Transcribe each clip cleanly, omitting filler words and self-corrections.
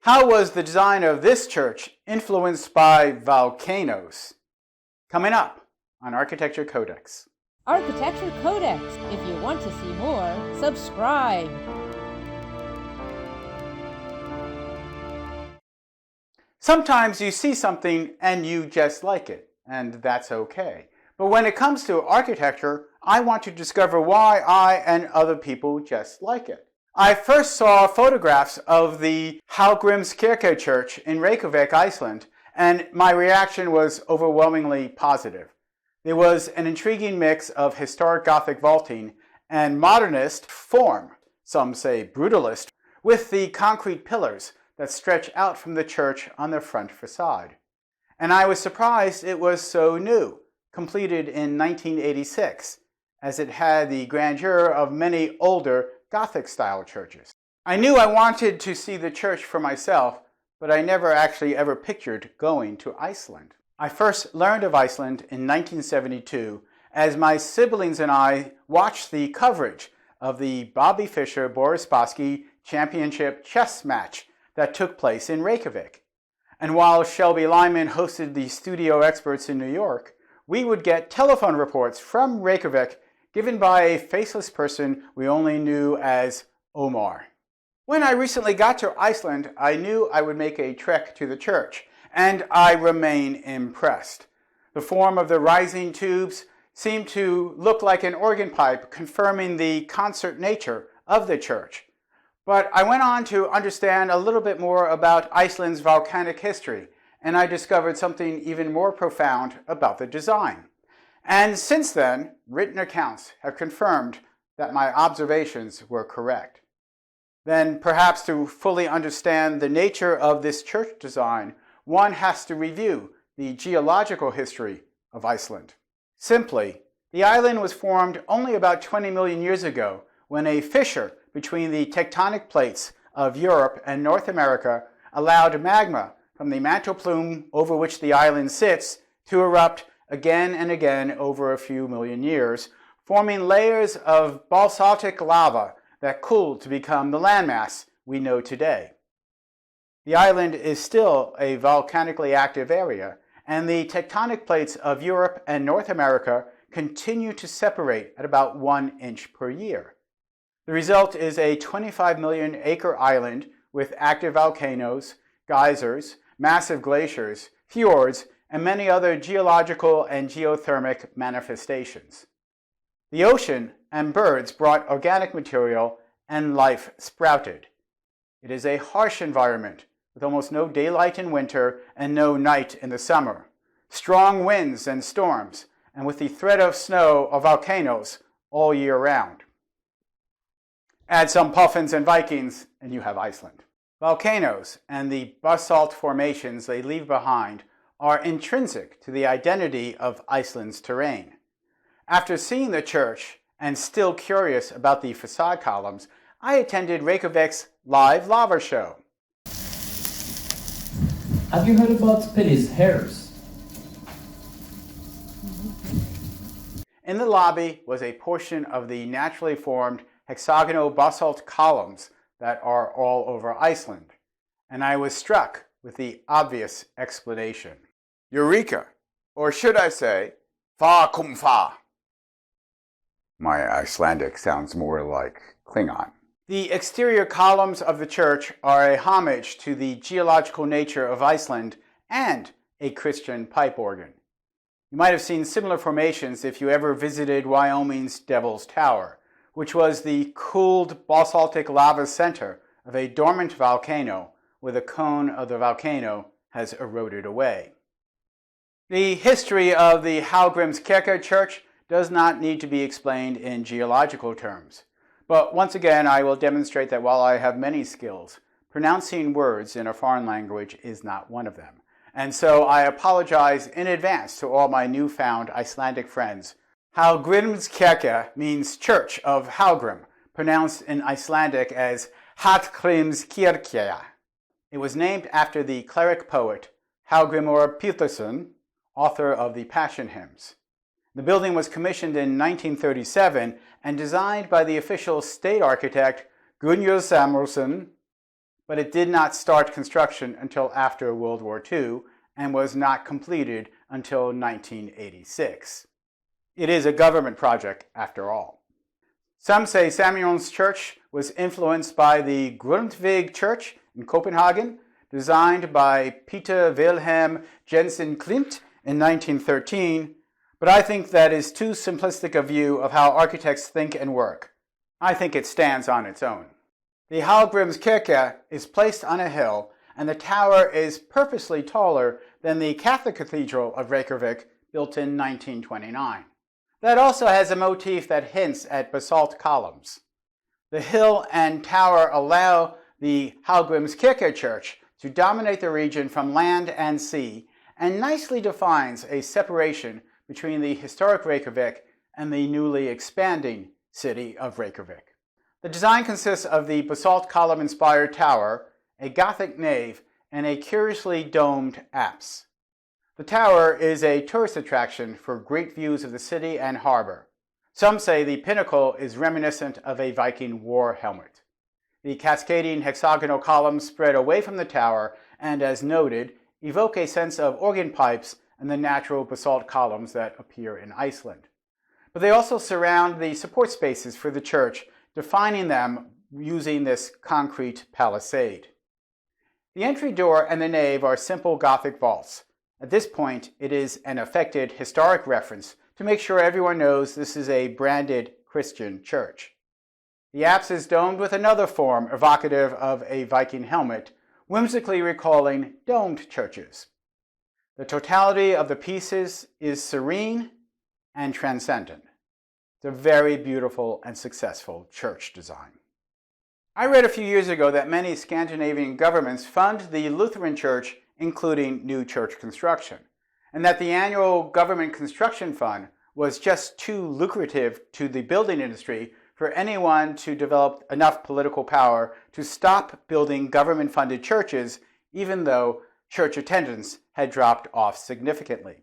How was the design of this church influenced by volcanoes? Coming up on Architecture Codex. Architecture Codex. If you want to see more, subscribe. Sometimes you see something and you just like it, and that's okay. But when it comes to architecture, I want to discover why I and other people just like it. I first saw photographs of the Hallgrimskirkja Church in Reykjavik, Iceland, and my reaction was overwhelmingly positive. There was an intriguing mix of historic Gothic vaulting and modernist form, some say brutalist, with the concrete pillars that stretch out from the church on the front facade. And I was surprised it was so new, completed in 1986, as it had the grandeur of many older Gothic-style churches. I knew I wanted to see the church for myself, but I never actually ever pictured going to Iceland. I first learned of Iceland in 1972 as my siblings and I watched the coverage of the Bobby Fischer-Boris Spassky Championship chess match that took place in Reykjavik. And while Shelby Lyman hosted the studio experts in New York, we would get telephone reports from Reykjavik given by a faceless person we only knew as Omar. When I recently got to Iceland, I knew I would make a trek to the church, and I remain impressed. The form of the rising tubes seemed to look like an organ pipe, confirming the concert nature of the church. But I went on to understand a little bit more about Iceland's volcanic history, and I discovered something even more profound about the design. And since then, written accounts have confirmed that my observations were correct. Then, perhaps to fully understand the nature of this church design, one has to review the geological history of Iceland. Simply, the island was formed only about 20 million years ago when a fissure between the tectonic plates of Europe and North America allowed magma from the mantle plume over which the island sits to erupt again and again over a few million years, forming layers of basaltic lava that cooled to become the landmass we know today. The island is still a volcanically active area, and the tectonic plates of Europe and North America continue to separate at about 1 inch per year. The result is a 25 million acre island with active volcanoes, geysers, massive glaciers, fjords, and many other geological and geothermic manifestations. The ocean and birds brought organic material and life sprouted. It is a harsh environment with almost no daylight in winter and no night in the summer, strong winds and storms, and with the threat of snow or volcanoes all year round. Add some puffins and Vikings, and you have Iceland. Volcanoes and the basalt formations they leave behind are intrinsic to the identity of Iceland's terrain. After seeing the church, and still curious about the facade columns, I attended Reykjavik's live lava show. Have you heard about Spilly's hairs? In the lobby was a portion of the naturally formed hexagonal basalt columns that are all over Iceland, and I was struck with the obvious explanation. Eureka! Or should I say, fa cum fa. My Icelandic sounds more like Klingon. The exterior columns of the church are a homage to the geological nature of Iceland and a Christian pipe organ. You might have seen similar formations if you ever visited Wyoming's Devil's Tower, which was the cooled basaltic lava center of a dormant volcano where the cone of the volcano has eroded away. The history of the Hallgrimskirkja Church does not need to be explained in geological terms. But once again, I will demonstrate that while I have many skills, pronouncing words in a foreign language is not one of them. And so I apologize in advance to all my newfound Icelandic friends. Hallgrimskirkja means Church of Hallgrim, pronounced in Icelandic as Hallgrimskirkja. It was named after the cleric poet Hallgrímur Pétursson, author of the Passion Hymns. The building was commissioned in 1937 and designed by the official state architect Guðjón Samúelsson, but it did not start construction until after World War II and was not completed until 1986. It is a government project after all. Some say Samúelsson's church was influenced by the Grundtvig Church in Copenhagen, designed by Peter Wilhelm Jensen Klimt in 1913, but I think that is too simplistic a view of how architects think and work. I think it stands on its own. The Hallgrimskirkja is placed on a hill, and the tower is purposely taller than the Catholic Cathedral of Reykjavik, built in 1929. That also has a motif that hints at basalt columns. The hill and tower allow the Hallgrimskirkja Church to dominate the region from land and sea, and nicely defines a separation between the historic Reykjavik and the newly expanding city of Reykjavik. The design consists of the basalt column-inspired tower, a Gothic nave, and a curiously domed apse. The tower is a tourist attraction for great views of the city and harbor. Some say the pinnacle is reminiscent of a Viking war helmet. The cascading hexagonal columns spread away from the tower and, as noted, evoke a sense of organ pipes and the natural basalt columns that appear in Iceland. But they also surround the support spaces for the church, defining them using this concrete palisade. The entry door and the nave are simple Gothic vaults. At this point, it is an affected historic reference to make sure everyone knows this is a branded Christian church. The apse is domed with another form evocative of a Viking helmet, whimsically recalling domed churches. The totality of the pieces is serene and transcendent. It's a very beautiful and successful church design. I read a few years ago that many Scandinavian governments fund the Lutheran Church, including new church construction, and that the annual government construction fund was just too lucrative to the building industry for anyone to develop enough political power to stop building government-funded churches, even though church attendance had dropped off significantly.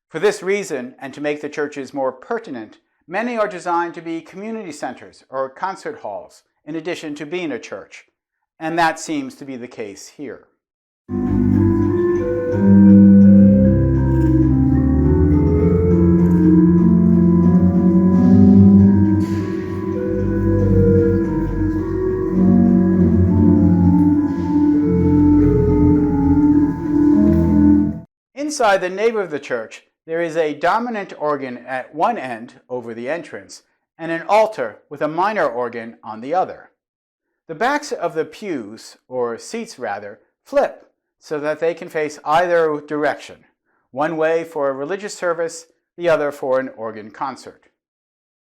For this reason, and to make the churches more pertinent, many are designed to be community centers or concert halls, in addition to being a church, and that seems to be the case here. Inside the nave of the church, there is a dominant organ at one end over the entrance, and an altar with a minor organ on the other. The backs of the pews, or seats rather, flip so that they can face either direction, one way for a religious service, the other for an organ concert.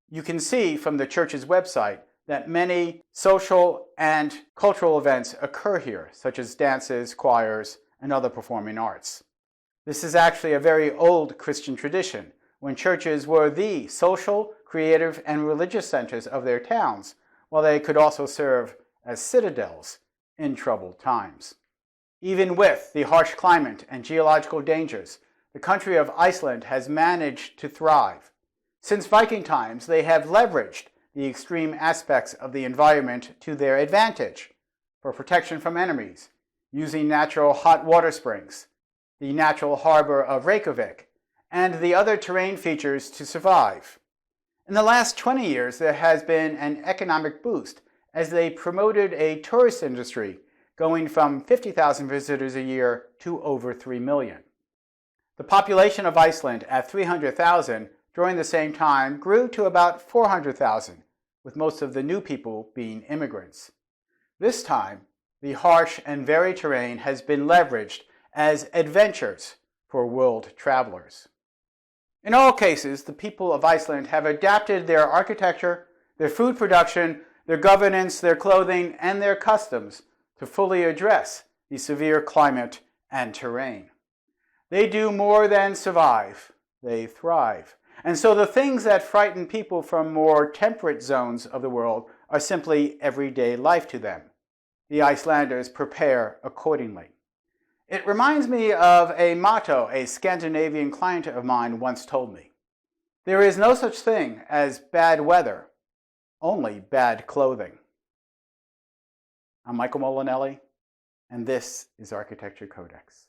You can see from the church's website that many social and cultural events occur here, such as dances, choirs, and other performing arts. This is actually a very old Christian tradition, when churches were the social, creative, and religious centers of their towns, while they could also serve as citadels in troubled times. Even with the harsh climate and geological dangers, the country of Iceland has managed to thrive. Since Viking times, they have leveraged the extreme aspects of the environment to their advantage for protection from enemies, using natural hot water springs, the natural harbor of Reykjavik, and the other terrain features to survive. In the last 20 years, there has been an economic boost as they promoted a tourist industry going from 50,000 visitors a year to over 3 million. The population of Iceland at 300,000 during the same time grew to about 400,000, with most of the new people being immigrants. This time, the harsh and varied terrain has been leveraged as adventures for world travelers. In all cases, the people of Iceland have adapted their architecture, their food production, their governance, their clothing, and their customs to fully address the severe climate and terrain. They do more than survive, they thrive. And so the things that frighten people from more temperate zones of the world are simply everyday life to them. The Icelanders prepare accordingly. It reminds me of a motto a Scandinavian client of mine once told me. There is no such thing as bad weather, only bad clothing. I'm Michael Molinelli, and this is Architecture Codex.